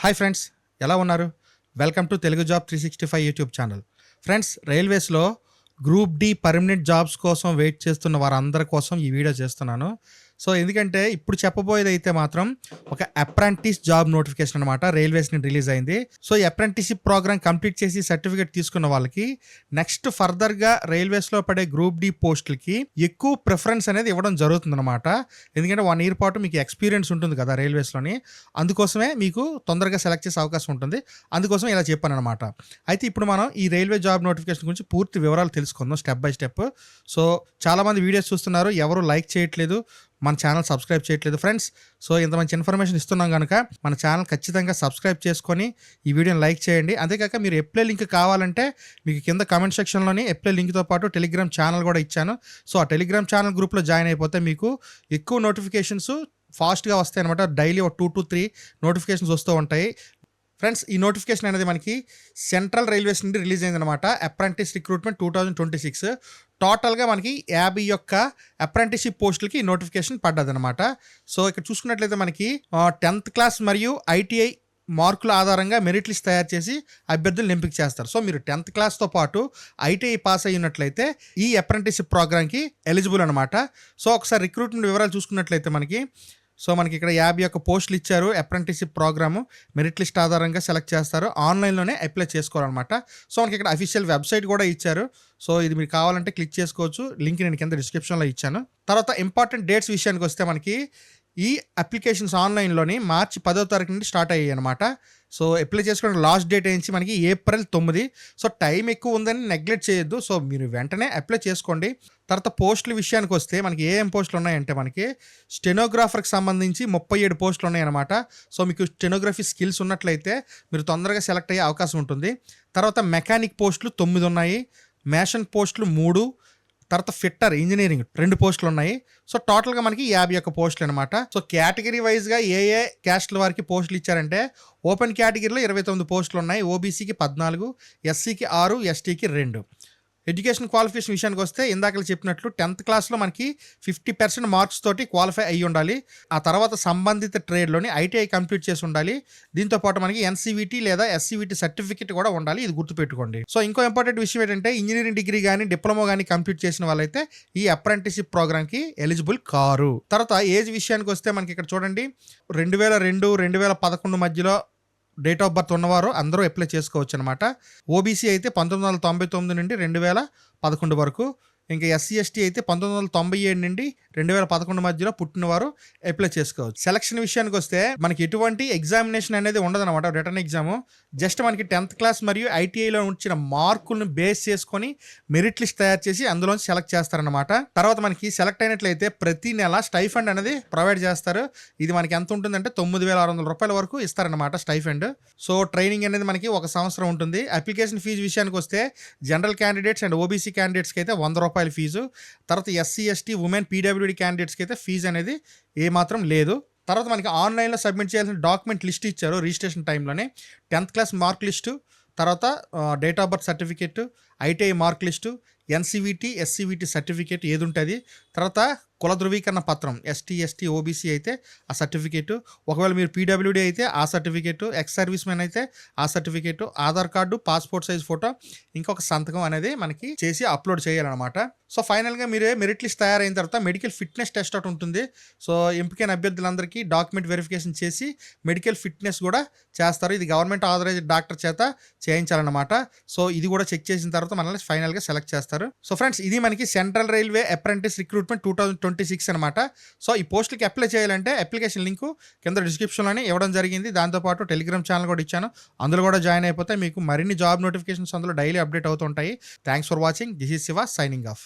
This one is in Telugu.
హాయ్ ఫ్రెండ్స్, ఎలా ఉన్నారు? Welcome to Telugu job 365 YouTube channel. Friends, రైల్వేస్లో గ్రూప్ డి పర్మనెంట్ జాబ్స్ కోసం వెయిట్ చేస్తున్న వారందరి కోసం ఈ వీడియో చేస్తున్నాను. సో ఎందుకంటే ఇప్పుడు చెప్పబోయేది అయితే మాత్రం ఒక అప్రెంటిస్ జాబ్ నోటిఫికేషన్ అనమాట. రైల్వేస్ నుండి రిలీజ్ అయింది. సో ఈ అప్రెంటిస్షిప్ ప్రోగ్రామ్ కంప్లీట్ చేసి సర్టిఫికేట్ తీసుకున్న వాళ్ళకి నెక్స్ట్ ఫర్దర్గా రైల్వేస్లో పడే గ్రూప్ డి పోస్టులకి ఎక్కువ ప్రిఫరెన్స్ అనేది ఇవ్వడం జరుగుతుందన్నమాట. ఎందుకంటే 1 year పాటు మీకు ఎక్స్పీరియన్స్ ఉంటుంది కదా రైల్వేస్లోని. అందుకోసమే మీకు తొందరగా సెలెక్ట్ చేసే అవకాశం ఉంటుంది. అందుకోసం ఇలా చెప్పాను అనమాట. అయితే ఇప్పుడు మనం ఈ రైల్వే జాబ్ నోటిఫికేషన్ గురించి పూర్తి వివరాలు తెలుసుకుందాం స్టెప్ బై స్టెప్. సో చాలామంది వీడియోస్ చూస్తున్నారు, ఎవరు లైక్ చేయట్లేదు, మన ఛానల్ సబ్స్క్రైబ్ చేయట్లేదు ఫ్రెండ్స్. సో ఇంత మంచి ఇన్ఫర్మేషన్ ఇస్తున్నాం కనుక మన ఛానల్ ఖచ్చితంగా సబ్స్క్రైబ్ చేసుకొని ఈ వీడియోని లైక్ చేయండి. అంతేకాక మీరు అప్లై లింక్ కావాలంటే మీకు కింద కామెంట్ సెక్షన్లోని అప్లై లింక్తో పాటు టెలిగ్రామ్ ఛానల్ కూడా ఇచ్చాను. సో ఆ టెలిగ్రామ్ ఛానల్ గ్రూప్లో జాయిన్ అయిపోతే మీకు ఎక్కువ నోటిఫికేషన్స్ ఫాస్ట్గా వస్తాయి అనమాట. డైలీ ఒక 2 to 3 నోటిఫికేషన్స్ వస్తూ ఉంటాయి. ఫ్రెండ్స్, ఈ నోటిఫికేషన్ అనేది మనకి సెంట్రల్ రైల్వేస్ నుండి రిలీజ్ అయిందనమాట. Apprentice recruitment 2026. టోటల్గా మనకి 50 అప్రెంటిస్షిప్ పోస్టులకి ఈ నోటిఫికేషన్ పడ్డదనమాట. సో ఇక్కడ చూసుకున్నట్లయితే మనకి 10th క్లాస్ మరియు ఐటీఐ మార్కుల ఆధారంగా మెరిట్ లిస్ట్ తయారు చేసి అభ్యర్థులను ఎంపిక చేస్తారు. సో మీరు 10th క్లాస్తో పాటు ఐటీఐ పాస్ అయ్యున్నట్లయితే ఈ అప్రెంటిస్షిప్ ప్రోగ్రామ్కి ఎలిజిబుల్ అనమాట. సో ఒకసారి రిక్రూట్మెంట్ వివరాలు చూసుకున్నట్లయితే మనకి ఇక్కడ 51 పోస్టులు ఇచ్చారు. అప్రెంటిస్షిప్ ప్రోగ్రాము మెరిట్ లిస్ట్ ఆధారంగా సెలెక్ట్ చేస్తారు. ఆన్లైన్లోనే అప్లై చేసుకోవాలన్నమాట. సో మనకి ఇక్కడ అఫీషియల్ వెబ్సైట్ కూడా ఇచ్చారు. సో ఇది మీరు కావాలంటే క్లిక్ చేసుకోవచ్చు. లింక్ నేను కింద డిస్క్రిప్షన్లో ఇచ్చాను. తర్వాత ఇంపార్టెంట్ డేట్స్ విషయానికి వస్తే మనకి ఈ అప్లికేషన్స్ ఆన్లైన్లోని మార్చి 10వ తారీఖు నుండి స్టార్ట్ అయ్యాయి అనమాట. సో అప్లై చేసుకోవడానికి లాస్ట్ డేట్ ఏంచి మనకి April 9. సో టైం ఎక్కువ ఉందని నెగ్లెక్ట్ చేయొద్దు. సో మీరు వెంటనే అప్లై చేసుకోండి. తర్వాత పోస్టుల విషయానికి వస్తే మనకి ఏం పోస్టులు ఉన్నాయంటే మనకి స్టెనోగ్రాఫర్కి సంబంధించి 37 పోస్టులు ఉన్నాయన్నమాట. సో మీకు స్టెనోగ్రఫీ స్కిల్స్ ఉన్నట్లయితే మీరు తొందరగా సెలెక్ట్ అయ్యే అవకాశం ఉంటుంది. తర్వాత మెకానిక్ పోస్టులు 9 ఉన్నాయి. మేషన్ పోస్టులు 3. తర్వాత ఫిట్టర్ ఇంజనీరింగ్ 2 పోస్టులు ఉన్నాయి. సో టోటల్గా మనకి 51 పోస్టులు అనమాట. సో కేటగిరీ వైజ్గా ఏ క్యాస్ట్ల వారికి పోస్టులు ఇచ్చారంటే ఓపెన్ కేటగిరీలో 29 పోస్టులు ఉన్నాయి. ఓబీసీకి 14, ఎస్సీకి 6, ఎస్టీకి 2. ఎడ్యుకేషన్ క్వాలిఫికేషన్ విషయానికి వస్తే ఇందాక చెప్పినట్లు 10th క్లాస్లో మనకి 50% మార్క్స్ తోటి క్వాలిఫై అయ్యి ఉండాలి. ఆ తర్వాత సంబంధిత ట్రేడ్లోని ఐటీఐ కంప్లీట్ చేసి ఉండాలి. దీంతోపాటు మనకి ఎన్సీవీటీ లేదా ఎస్సీవీటీ సర్టిఫికేట్ కూడా ఉండాలి. ఇది గుర్తుపెట్టుకోండి. సో ఇంకో ఇంపార్టెంట్ విషయం ఏంటంటే ఇంజనీరింగ్ డిగ్రీ కానీ డిప్లొమా కానీ కంప్లీట్ చేసిన వాళ్ళైతే ఈ అప్రెంటిస్షిప్ ప్రోగ్రామ్కి ఎలిజిబుల్ కారు. తర్వాత ఏజ్ విషయానికి వస్తే మనకి ఇక్కడ చూడండి 2002, 2011 మధ్యలో డేట్ ఆఫ్ బర్త్ ఉన్నవారు అందరూ అప్లై చేసుకోవచ్చు అనమాట. ఓబీసీ అయితే 1999 నుండి 2011 వరకు, ఇంకా ఎస్సీ ఎస్టీ అయితే 1997 నుండి 2011 మధ్యలో పుట్టినవారు అప్లై చేసుకోవచ్చు. సెలక్షన్ విషయానికి వస్తే మనకి ఎటువంటి ఎగ్జామినేషన్ అనేది ఉండదన్నమాట. రిటర్న్ ఎగ్జామ్ జస్ట్ మనకి 10th క్లాస్ మరియు ఐటీఐలో వచ్చిన మార్కులను బేస్ చేసుకొని మెరిట్ లిస్ట్ తయారు చేసి అందులో సెలెక్ట్ చేస్తారనమాట. తర్వాత మనకి సెలెక్ట్ అయినట్లయితే ప్రతి నెల స్టైఫండ్ అనేది ప్రొవైడ్ చేస్తారు. ఇది మనకి ఎంత ఉంటుందంటే 9,600 రూపాయల వరకు ఇస్తారనమాట స్టైఫండ్. సో ట్రైనింగ్ అనేది మనకి 1 సంవత్సరం ఉంటుంది. అప్లికేషన్ ఫీజు విషయానికి వస్తే జనరల్ క్యాండిడేట్స్ అండ్ ఓబీసీ క్యాండిడేట్స్కి అయితే 100 రూపాయల ఫీజు. తర్వాత ఎస్సీ ఎస్టీ ఉమెన్ పీడబ్ల్యూడీ క్యాండిడేట్స్కి అయితే ఫీజు అనేది ఏమాత్రం లేదు. తర్వాత మనకి ఆన్లైన్లో సబ్మిట్ చేయాల్సిన డాక్యుమెంట్ లిస్ట్ ఇచ్చారు రిజిస్ట్రేషన్ టైంలోనే. 10th క్లాస్ మార్క్ లిస్టు, తర్వాత date of birth certificate, ITI mark list, NCVT SCVT certificate ఏది ఉంటుంది, తర్వాత కుల ధృవీకరణ పత్రం ఎస్టీ ఎస్టీ ఓబీసీ అయితే ఆ సర్టిఫికేటు, ఒకవేళ మీరు పీడబ్ల్యూడీ అయితే ఆ సర్టిఫికేటు, ఎక్స్ సర్వీస్ మెన్ అయితే ఆ certificate, Aadhaar card, passport size photo, ఇంకొక సంతకం అనేది మనకి చేసి అప్లోడ్ చేయాలన్నమాట. సో ఫైనల్గా మీరే మెరిట్ లిస్ట్ తయారైన తర్వాత మెడికల్ ఫిట్నెస్ టెస్ట్ ఒకటి ఉంటుంది. సో ఎంపికైన అభ్యర్థులందరికీ డాక్యుమెంట్ వెరిఫికేషన్ చేసి మెడికల్ ఫిట్నెస్ కూడా చేస్తారు. ఇది గవర్నమెంట్ ఆథరైజ్డ్ డాక్టర్ చేత చేయించాలన్నమాట. సో ఇది కూడా చెక్ చేసిన తర్వాత మనల్ని ఫైనల్గా సెలెక్ట్ చేస్తారు. సో ఫ్రెండ్స్, ఇది మనకి సెంట్రల్ రైల్వే అప్రెంటిస్ రిక్రూట్మెంట్ 2026 అనమాట. సో ఈ పోస్టులకి అప్లై చేయాలంటే అప్లికేషన్ లింకు కింద డిస్క్రిప్షన్లోనే ఇవ్వడం జరిగింది. దాంతోపాటు టెలిగ్రామ్ ఛానల్ కూడా ఇచ్చాను. అందులో కూడా జాయిన్ అయిపోతే మీకు మరిన్ని జాబ్ నోటిఫికేషన్స్ అందులో డైలీ అప్డేట్ అవుతుంటాయి. Thanks for watching. This is Shiva signing off.